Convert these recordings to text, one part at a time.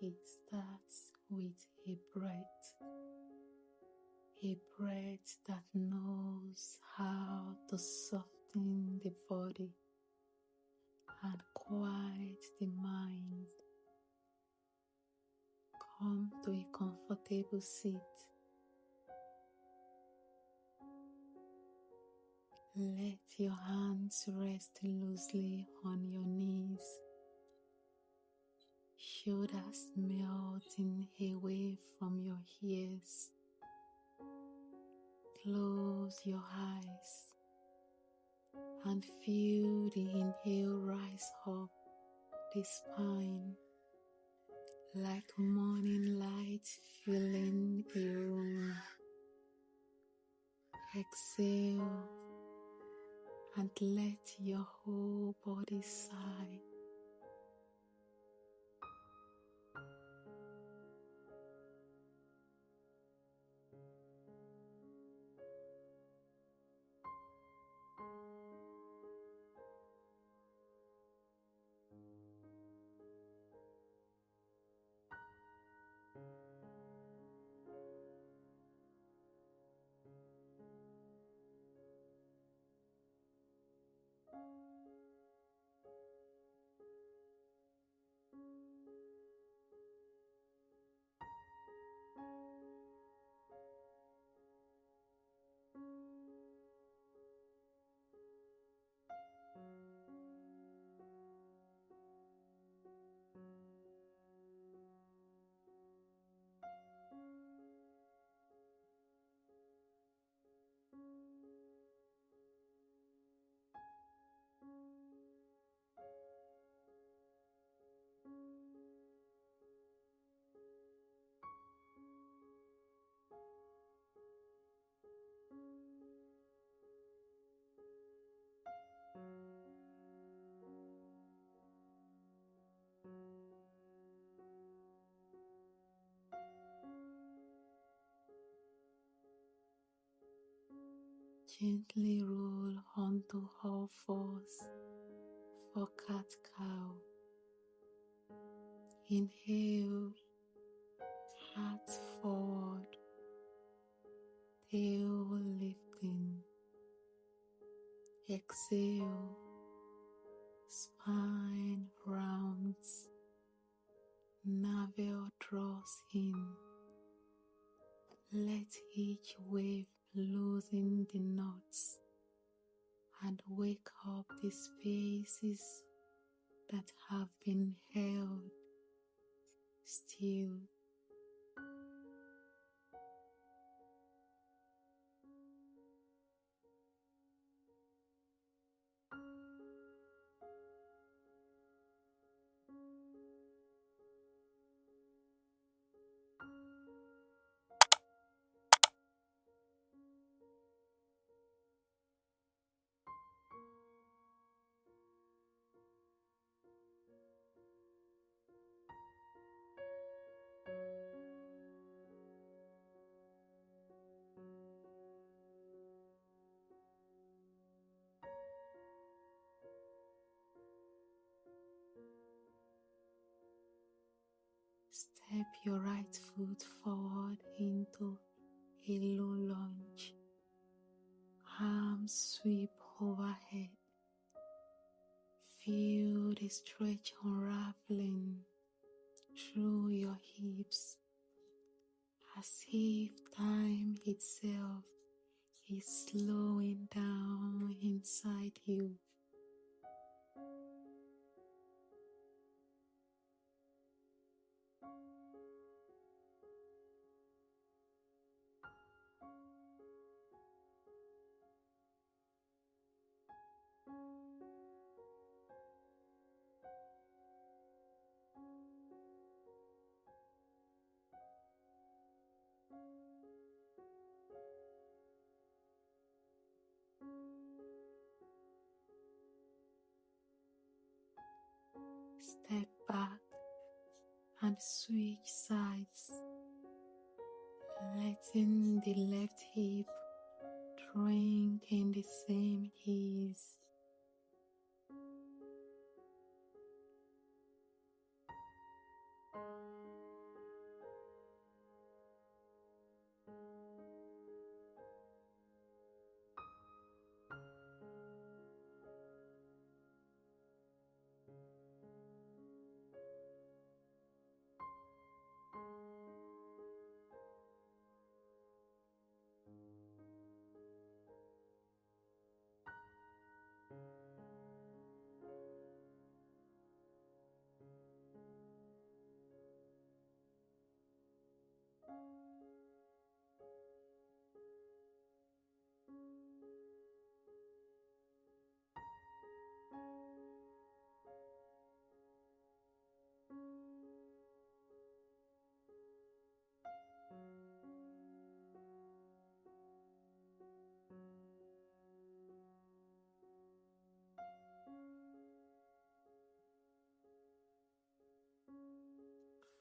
It starts with a breath that knows how to soften the body and quiet the mind. Come to a comfortable seat. Let your hands rest loosely on your knees, shoulders melting away from your ears. Close your eyes and feel the inhale rise up the spine like morning light filling a room. Exhale and let your whole body sigh. Gently roll onto all fours for cat-cow. Inhale, heart forward, tail lifting. Exhale, spine rounds, navel draws in. Let each wave loosen the knots and wake up the spaces that have been held still. Step your right foot forward into a low lunge. Arms sweep overhead. Feel the stretch unraveling through your hips as if time itself is slowing down inside you. Step back and switch sides, letting the left hip drink in the same ease.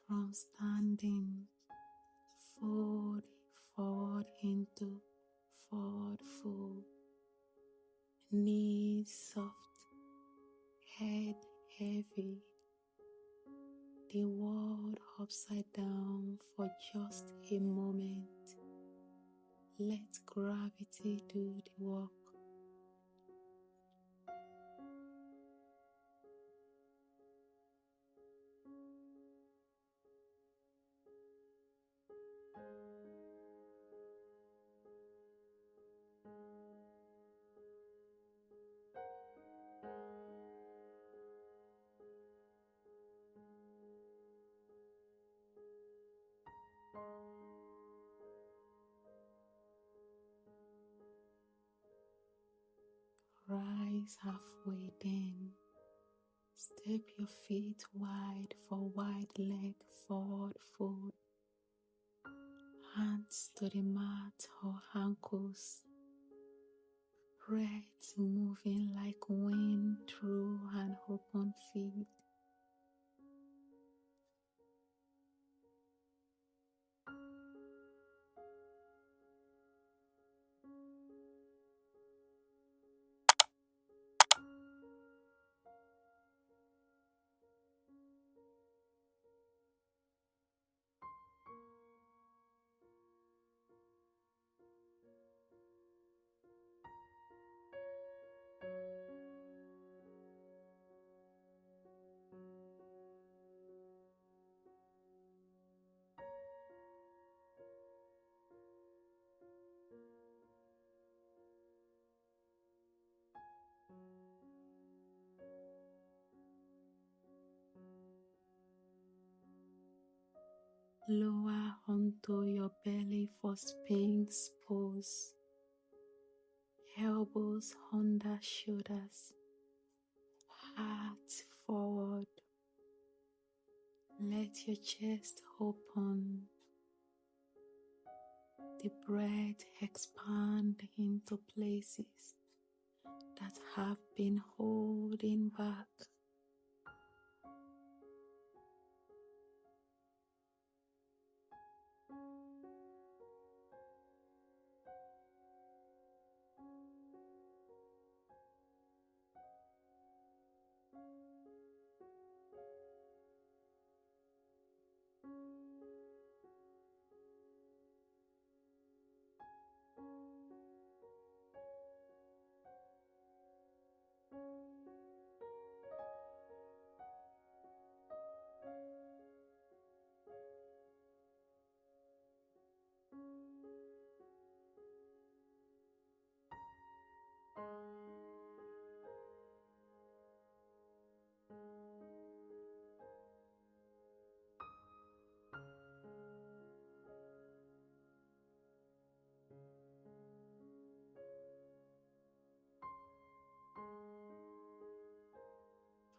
From standing, fold forward into forward fold. Knees soft, head heavy. The world upside down for just a moment. Let gravity do the work. Rise halfway then. Step your feet wide for wide leg forward fold. Hands to the mat or ankles. Breath moving like wind through an open field. Lower onto your belly for Sphinx pose. Elbows under shoulders. Heart forward. Let your chest open. The breath expand into places that have been holding back.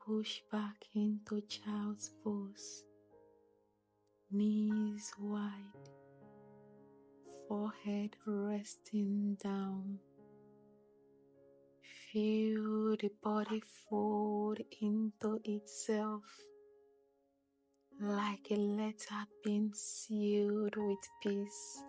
Push back into child's pose. Knees wide. Forehead resting down. Feel the body fold into itself like a letter being sealed with peace.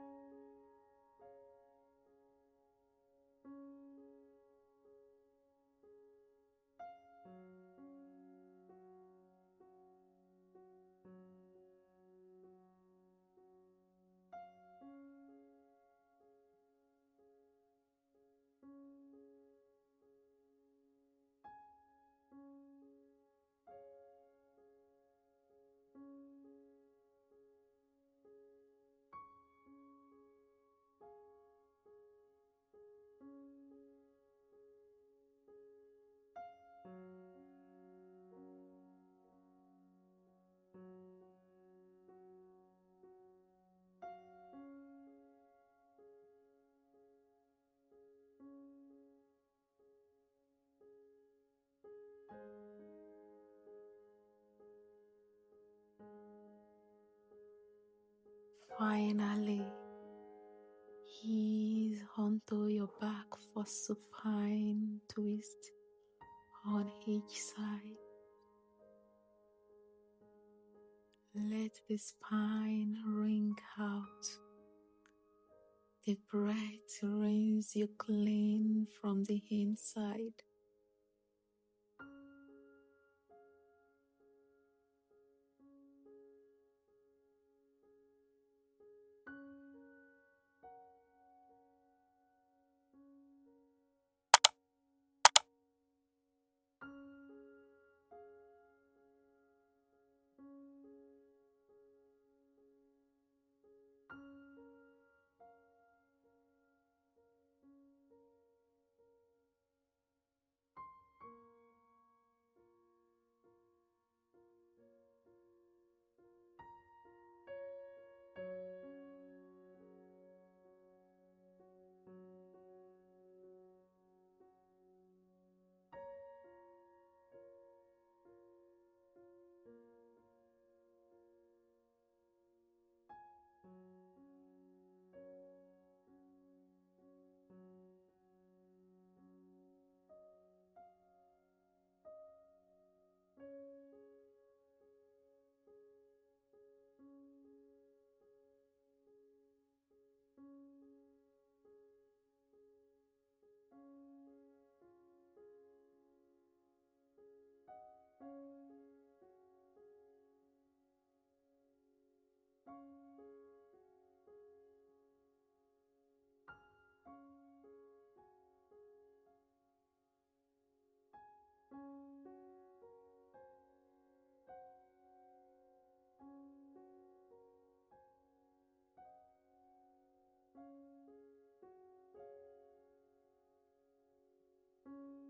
Finally, ease onto your back for supine twist on each side. Let the spine ring out. The breath rinse you clean from the inside.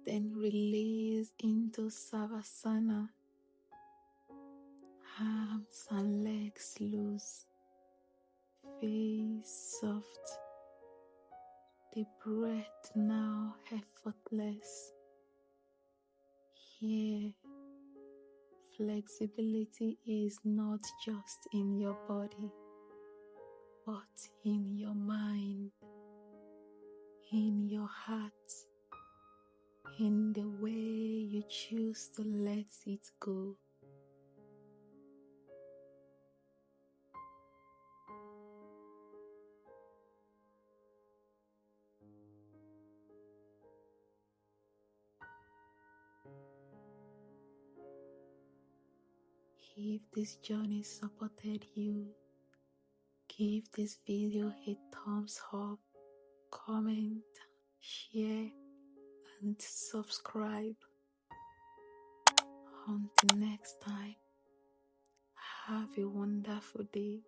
Then release into Savasana. Arms and legs loose, face soft. The breath now effortless. Here, flexibility is not just in your body, but in your mind, in your heart, in the way you choose to let it go. If this journey supported you, give this video a thumbs up, comment, share, and subscribe. Until next time, have a wonderful day.